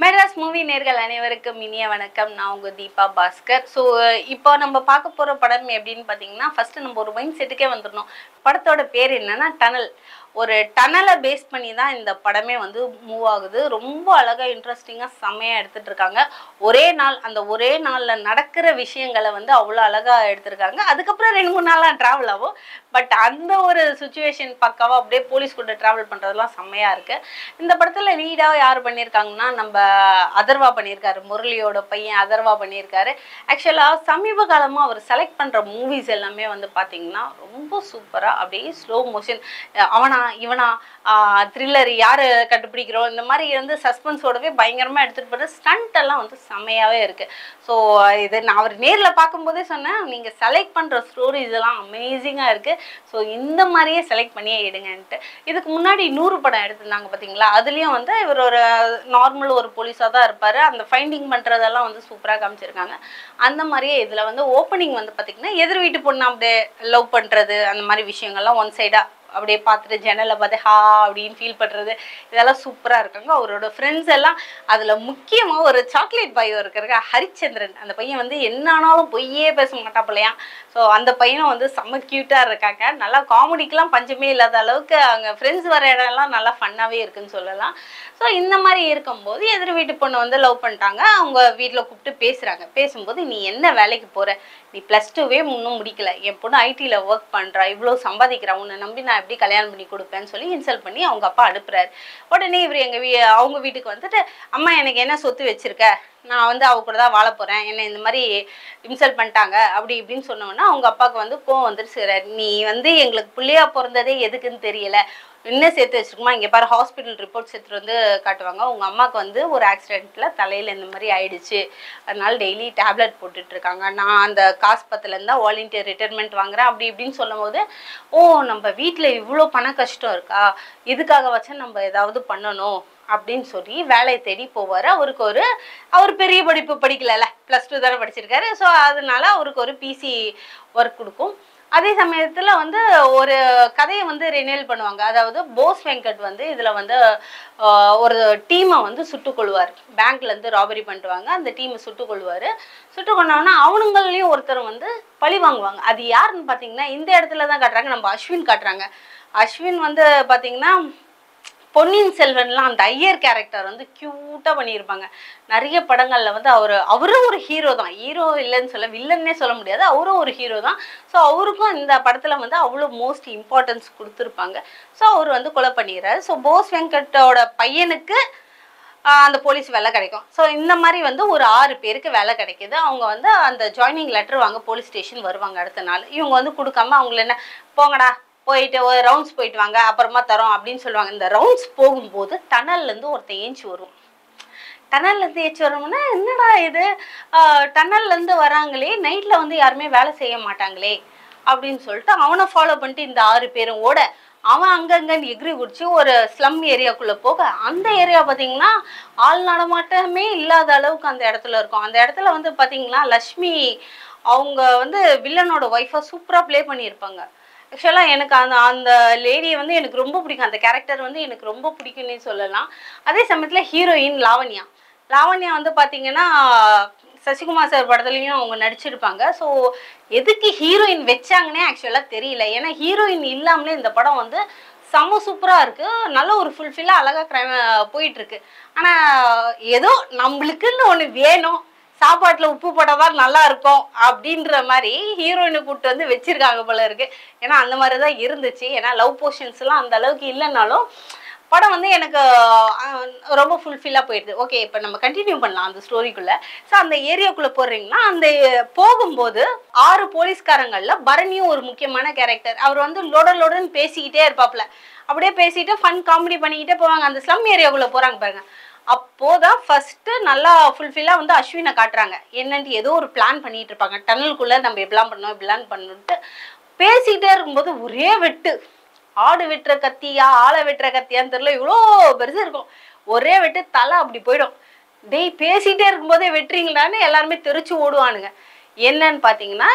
Madras movie நேர்கள் அனைவருக்கும் இனிய வணக்கம். நான் உங்க தீபா பாஸ்கர். ஸோ இப்போ நம்ம பார்க்க போகிற படம் எப்படின்னு பார்த்தீங்கன்னா, ஃபஸ்ட்டு நம்ம ஒரு மைண்ட் செட்டுக்கே வந்துடணும். படத்தோட பேர் என்னன்னா டனல். ஒரு டனலை பேஸ் பண்ணி தான் இந்த படமே வந்து மூவ் ஆகுது. ரொம்ப அழகாக இன்ட்ரெஸ்டிங்காக செம்மையாக எடுத்துகிட்டு இருக்காங்க. ஒரே நாளில் நடக்கிற விஷயங்களை வந்து அவ்வளோ அழகாக எடுத்திருக்காங்க. அதுக்கப்புறம் 2-3 நாளாக ட்ராவல் ஆகும். பட் அந்த ஒரு சுச்சுவேஷன் பக்காவாக அப்படியே போலீஸ் கூட ட்ராவல் பண்ணுறதுலாம் செம்மையாக இருக்குது. இந்த படத்தில் லீடாக யார் பண்ணியிருக்காங்கன்னா, நம்ம அதர்வா பண்ணியிருக்காரு. முரளியோட பையன் அதர்வா பண்ணியிருக்காரு. ஆக்சுவலாக சமீப காலமாக அவர் செலக்ட் பண்ணுற மூவிஸ் எல்லாமே வந்து பார்த்திங்கன்னா ரொம்ப சூப்பராக அப்படியே ஸ்லோ மோஷன், அவனா இவனா, த்ரில்லர், யார் கண்டுபிடிக்கிறோம், இந்த மாதிரி வந்து சஸ்பென்ஸோடவே பயங்கரமாக எடுத்துகிட்டு போகிற ஸ்டண்ட் எல்லாம் வந்து செம்மையாகவே இருக்குது. ஸோ இது நான் அவர் நேரில் பார்க்கும்போதே சொன்னேன், நீங்கள் செலக்ட் பண்ணுற ஸ்டோரிஸ் எல்லாம் அமேசிங்காக இருக்குது. ஸோ இந்த மாதிரியே செலக்ட் பண்ணியே எடுங்கன்ட்டு. இதுக்கு முன்னாடி 100 படம் எடுத்திருந்தாங்க பார்த்தீங்களா, அதுலேயும் வந்து இவர் ஒரு நார்மல் ஒரு போலீஸாக தான் இருப்பார். அந்த ஃபைண்டிங் பண்ணுறதெல்லாம் வந்து சூப்பராக காமிச்சிருக்காங்க. அந்த மாதிரியே இதில் வந்து ஓப்பனிங் வந்து பார்த்திங்கன்னா, எதிர் வீட்டு பொண்ணு அப்படியே லவ் பண்ணுறது, அந்த மாதிரி விஷயங்கள்லாம் ஒன் சைடாக அப்படியே பார்த்துட்டு ஜன்னலை பார்த்து ஹா அப்படின்னு ஃபீல் பண்ணுறது, இதெல்லாம் சூப்பராக இருக்காங்க. அவரோட ஃப்ரெண்ட்ஸ் எல்லாம் அதில் முக்கியமாக ஒரு சாக்லேட் பாய் இருக்கிற ஹரிச்சந்திரன், அந்த பையன் வந்து என்ன ஆனாலும் பொய்யே பேச மாட்டாப்பில்லையா. ஸோ அந்த பையனும் வந்து செம்ம க்யூட்டாக இருக்காங்க. நல்லா காமெடிக்கெலாம் பஞ்சமே இல்லாத அளவுக்கு அங்கே ஃப்ரெண்ட்ஸ் வர இடம்லாம் நல்லா ஃபன்னாகவே இருக்குதுன்னு சொல்லலாம். ஸோ இந்த மாதிரி இருக்கும்போது எதிர் வீட்டு பொண்ணை வந்து லவ் பண்ணிட்டாங்க. அவங்க வீட்டில் கூப்பிட்டு பேசுகிறாங்க. பேசும்போது நீ என்ன வேலைக்கு போகிற, நீ +2வே இன்னும் முடிக்கல, என் பொண்ணு ஐடியில் ஒர்க் பண்ணுறா, இவ்வளோ சம்பாதிக்கிறா, உன்னை நம்பி நான் எப்படி கல்யாணம் பண்ணி கொடுப்பேன்னு சொல்லி இன்சல்ட் பண்ணி அவங்க அப்பா அனுப்புறாரு. உடனே இவர் அவங்க வீட்டுக்கு வந்துட்டு, அம்மா எனக்கு என்ன சொத்து வச்சிருக்க, நான் வந்து அவ கூட தான் வாழ போகிறேன், என்னை இந்த மாதிரி இன்சல்ட் பண்ணிட்டாங்க அப்படி இப்படின்னு சொன்னோன்னா அவங்க அப்பாவுக்கு வந்து கோவம் வந்துட்டு, நீ வந்து எங்களுக்கு பிள்ளையா பிறந்ததே எதுக்குன்னு தெரியல, என்ன சேர்த்து வச்சிருக்குமா, இங்கே பாரு ஹாஸ்பிட்டல் ரிப்போர்ட்ஸ் எடுத்துகிட்டு வந்து காட்டுவாங்க, உங்கள் அம்மாவுக்கு வந்து ஒரு ஆக்சிடெண்ட்டில் தலையில் இந்த மாதிரி ஆயிடுச்சு, அதனால டெய்லி டேப்லெட் போட்டுட்ருக்காங்க, நான் அந்த காசு பத்துலேருந்து தான் வாலண்டியர் ரிட்டைர்மெண்ட் வாங்குறேன் அப்படி இப்படின்னு சொல்லும் போது, ஓ நம்ம வீட்டில் இவ்வளோ பண கஷ்டம் இருக்கா, இதுக்காக வச்சா நம்ம ஏதாவது பண்ணணும் அப்படின்னு சொல்லி வேலையை தேடி போவார். அவர் பெரிய படிப்பு படிக்கல, +2 தானே படிச்சிருக்காரு. ஸோ அதனால அவருக்கு ஒரு பிசி ஒர்க் கொடுக்கும். அதே சமயத்தில் வந்து ஒரு கதையை வந்து ரினியல் பண்ணுவாங்க. அதாவது போஸ் வெங்கட் வந்து இதில் வந்து ஒரு டீமை வந்து சுட்டுக்கொள்வார். பேங்க்லேருந்து ராபரி பண்ணிட்டுவாங்க, அந்த டீமை சுட்டுக்கொள்வார். சுட்டுக்கொண்டோன்னா அவனுங்களையும் ஒருத்தர் வந்து பழி வாங்குவாங்க. அது யாருன்னு பார்த்தீங்கன்னா, இந்த இடத்துல தான் காட்டுறாங்க, நம்ம அஸ்வின் காட்டுறாங்க. அஸ்வின் வந்து பார்த்தீங்கன்னா பொன்னியின் செல்வன்லாம் அந்த ஐயர் கேரக்டர் வந்து க்யூட்டாக பண்ணியிருப்பாங்க. நிறைய படங்களில் வந்து அவரும் ஒரு ஹீரோ தான், ஹீரோ இல்லைன்னு சொல்ல, வில்லன்னே சொல்ல முடியாது, அவரும் ஒரு ஹீரோ தான். ஸோ அவருக்கும் இந்த படத்தில் வந்து அவ்வளோ மோஸ்ட் இம்பார்ட்டன்ஸ் கொடுத்துருப்பாங்க. ஸோ அவர் வந்து கொலை பண்ணிடுறாரு. ஸோ போஸ் வெங்கட்டோட பையனுக்கு அந்த போலீஸ் வேலை கிடைக்கும். ஸோ இந்த மாதிரி வந்து ஒரு 6 பேருக்கு வேலை கிடைக்கிது. அவங்க வந்து அந்த ஜாயினிங் லெட்டர் வாங்க போலீஸ் ஸ்டேஷன் வருவாங்க அடுத்த நாள். இவங்க வந்து கொடுக்காம அவங்கள என்ன, போங்கடா போயிட்டு ஒரு ரவுண்ட்ஸ் போயிட்டு வாங்க, அப்புறமா தரோம் அப்படின்னு சொல்லுவாங்க. இந்த ரவுண்ட்ஸ் போகும்போது டனல்லேருந்து ஒருத்தன் ஏஞ்சி வரும். டனல்லேருந்து ஏஞ்சி வரோம்னா என்னடா இது, டனல்லேருந்து வராங்களே, நைட்டில் வந்து யாருமே வேலை செய்ய மாட்டாங்களே அப்படின்னு சொல்லிட்டு அவனை ஃபாலோ பண்ணிட்டு இந்த 6 பேரும் ஓட, அவன் அங்கங்கன்னு எகிரி குடிச்சு ஒரு ஸ்லம் ஏரியாக்குள்ளே போக, அந்த ஏரியா பார்த்தீங்கன்னா ஆள் நடமாட்டமே இல்லாத அளவுக்கு அந்த இடத்துல இருக்கும். அந்த இடத்துல வந்து பார்த்தீங்கன்னா லக்ஷ்மி அவங்க வந்து வில்லனோட ஒய்ஃபாக சூப்பராக ப்ளே பண்ணியிருப்பாங்க. ஆக்சுவலாக எனக்கு அந்த அந்த லேடியை வந்து எனக்கு ரொம்ப பிடிக்கும், அந்த கேரக்டர் வந்து எனக்கு ரொம்ப பிடிக்கும்னே சொல்லலாம். அதே சமயத்தில் ஹீரோயின் லாவண்யா வந்து பார்த்தீங்கன்னா சசிகுமார் சார் படத்துலையும் அவங்க நடிச்சிருப்பாங்க. ஸோ எதுக்கு ஹீரோயின் வச்சாங்கன்னே ஆக்சுவலாக தெரியல. ஏன்னா ஹீரோயின் இல்லாமலே இந்த படம் வந்து செம சூப்பராக இருக்குது, நல்ல ஒரு ஃபுல்ஃபில்லாக அழகாக போயிட்டுருக்கு. ஆனால் ஏதோ நம்மளுக்குன்னு ஒன்று வேணும், சாப்பாட்டில் உப்பு போட்டால் தான் நல்லா இருக்கும் அப்படின்ற மாதிரி ஹீரோயினை கூப்பிட்டு வந்து வச்சுருக்காங்க போல இருக்குது. ஏன்னா அந்த மாதிரி தான் இருந்துச்சு. ஏன்னா லவ் போர்ஷன்ஸ்லாம் அந்த அளவுக்கு இல்லைனாலும் படம் வந்து எனக்கு ரொம்ப ஃபுல்ஃபில்லாக போயிடுது. ஓகே, இப்போ நம்ம கண்டினியூ பண்ணலாம் அந்த ஸ்டோரிக்குள்ளே. ஸோ அந்த ஏரியாக்குள்ளே போடுறீங்கன்னா, அந்த போகும்போது 6 போலீஸ்காரங்களில் பரணியும் ஒரு முக்கியமான கேரக்டர். அவர் வந்து லொடன்னு பேசிக்கிட்டே இருப்பாப்புல, அப்படியே பேசிட்டு ஃபன் காமெடி பண்ணிக்கிட்டே போவாங்க. அந்த ஸ்லம் ஏரியாக்குள்ளே போகிறாங்க பாருங்க, அப்போதான் ஃபஸ்ட்டு நல்லா ஃபுல்ஃபில்லாக வந்து அஸ்வினை காட்டுறாங்க. என்னன்ட்டு ஏதோ ஒரு பிளான் பண்ணிகிட்டு இருப்பாங்க, டனலுக்குள்ளே நம்ம எப்படிலாம் பண்ணோம் இப்படிலாம் பண்ணணுன்ட்டு பேசிக்கிட்டே இருக்கும்போது ஒரே வெட்டு, ஆடு வெட்டுற கத்தியா ஆளை வெட்டுற கத்தியான்னு தெரியல, இவ்வளோ பெருசு இருக்கும், ஒரே வெட்டு தலை அப்படி போயிடும். டேய் பேசிகிட்டே இருக்கும்போதே வெட்டுறீங்களான்னு எல்லாருமே தெரிச்சு ஓடுவானுங்க. என்னன்னு பார்த்தீங்கன்னா,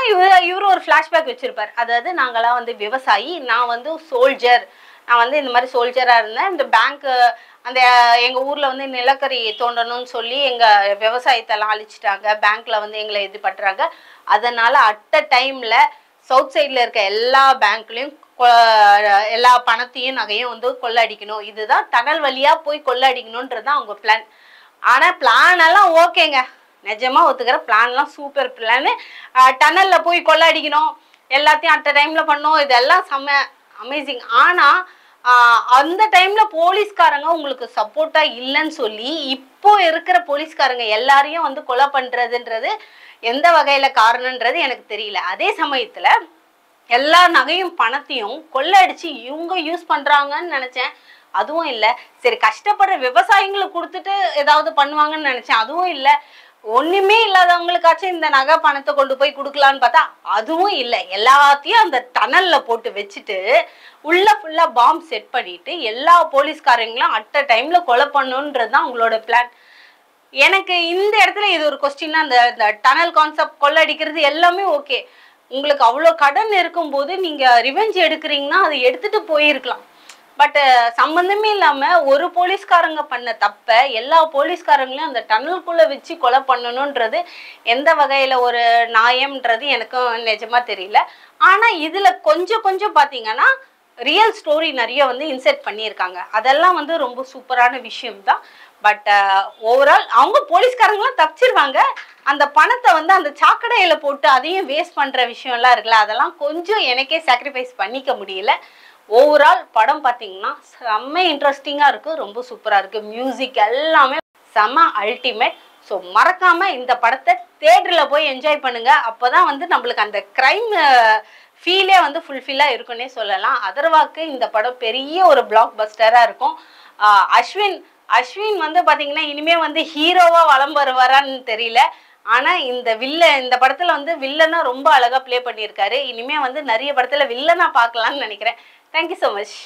இவரு ஒரு ஃப்ளாஷ்பேக் வச்சுருப்பார். அதாவது நாங்களாம் வந்து விவசாயி, நான் வந்து சோல்ஜர், நான் வந்து இந்த மாதிரி சோல்ஜராக இருந்தேன். இந்த பேங்க்கு அந்த எங்கள் ஊரில் வந்து நிலக்கரி தோண்டணும்னு சொல்லி எங்கள் விவசாயத்தெல்லாம் அழிச்சிட்டாங்க. பேங்க்கில் வந்து எங்களை இது பண்ணுறாங்க. அதனால் அட் அ டைமில் சவுத் சைடில் இருக்க எல்லா பேங்க்லேயும் எல்லா பணத்தையும் நகையும் வந்து கொள்ளடிக்கணும். இதுதான் டனல் வழியாக போய் கொள்ளடிக்கணுன்றது தான் அவங்க பிளான். ஆனால் பிளான் எல்லாம் ஓகேங்க, நிஜமாக ஒத்துக்கிற பிளான்லாம் சூப்பர் பிளானு. டனலில் போய் கொள்ளடிக்கணும், எல்லாத்தையும் அட் அ டைமில் பண்ணோம், இதெல்லாம் செம்ம அமேசிங். ஆனால் அந்த டைமில் போலீஸ்காரங்க உங்களுக்கு சப்போர்ட்டாக இல்லைன்னு சொல்லி இப்போ இருக்கிற போலீஸ்காரங்க எல்லாரையும் வந்து கொலை பண்ணுறதுன்றது எந்த வகையில் காரணன்றது எனக்கு தெரியல. அதே சமயத்தில் எல்லா நகையும் பணத்தையும் கொள்ளடிச்சு இவங்க யூஸ் பண்ணுறாங்கன்னு நினச்சேன். அதுவும் இல்லை. சரி, கஷ்டப்படுற விவசாயிங்களுக்கு கொடுத்துட்டு ஏதாவது பண்ணுவாங்கன்னு நினச்சேன். அதுவும் இல்லை. ஒன்றுமே இல்லாதவங்களுக்காச்சும் இந்த நகை பணத்தை கொண்டு போய் கொடுக்கலான்னு பார்த்தா அதுவும் இல்லை. எல்லாத்தையும் அந்த டனலில் போட்டு வச்சுட்டு உள்ள ஃபுல்லாக பாம்பு செட் பண்ணிட்டு எல்லா போலீஸ்காரங்களும் அட் அ டைமில் கொலை பண்ணணுன்றது தான் உங்களோட பிளான். எனக்கு இந்த இடத்துல இது ஒரு கொஸ்டின்னா, அந்த டனல் கான்செப்ட் கொள்ளடிக்கிறது எல்லாமே ஓகே. உங்களுக்கு அவ்வளோ கடன் இருக்கும்போது நீங்கள் ரிவெஞ்ச் எடுக்கிறீங்கன்னா அதை எடுத்துகிட்டு போயிருக்கலாம். பட் சம்மந்தமே இல்லாமல் ஒரு போலீஸ்காரங்க பண்ண தப்பை எல்லா போலீஸ்காரங்களையும் அந்த டனலுக்குள்ளே வச்சு கொலை பண்ணணுன்றது எந்த வகையில் ஒரு நியாயம்ன்றது எனக்கும் நிஜமாக தெரியல. ஆனால் இதில் கொஞ்சம் கொஞ்சம் பார்த்தீங்கன்னா ரியல் ஸ்டோரி நிறைய வந்து இன்செர்ட் பண்ணியிருக்காங்க. அதெல்லாம் வந்து ரொம்ப சூப்பரான விஷயம்தான். பட் ஓவரால் அவங்க போலீஸ்காரங்களாம் தப்பிச்சிருவாங்க. அந்த பணத்தை வந்து அந்த சாக்கடையில் போட்டு அதையும் வேஸ்ட் பண்ணுற விஷயம்லாம் இருக்குல்ல, அதெல்லாம் கொஞ்சம் எனக்கே சாக்ரிஃபைஸ் பண்ணிக்க முடியல. ஓவரால் படம் பார்த்தீங்கன்னா செம்ம இன்ட்ரெஸ்டிங்காக இருக்குது, ரொம்ப சூப்பராக இருக்குது. மியூசிக் எல்லாமே செம்ம அல்டிமேட். ஸோ மறக்காமல் இந்த படத்தை தேட்டரில் போய் என்ஜாய் பண்ணுங்கள். அப்போ தான் வந்து நம்மளுக்கு அந்த க்ரைம் ஃபீலே வந்து ஃபுல்ஃபில்லாக இருக்குன்னே சொல்லலாம். அதர்வாக்கு இந்த படம் பெரிய ஒரு பிளாக் பஸ்டராக இருக்கும். அஸ்வின் வந்து பார்த்தீங்கன்னா இனிமேல் வந்து ஹீரோவாக வலம் வருவாரான்னு தெரியல. ஆனால் இந்த படத்தில் வந்து வில்லனா ரொம்ப அழகாக ப்ளே பண்ணியிருக்காரு. இனிமேல் வந்து நிறைய படத்தில் வில்லனா பார்க்கலான்னு நினைக்கிறேன். Thank you so much.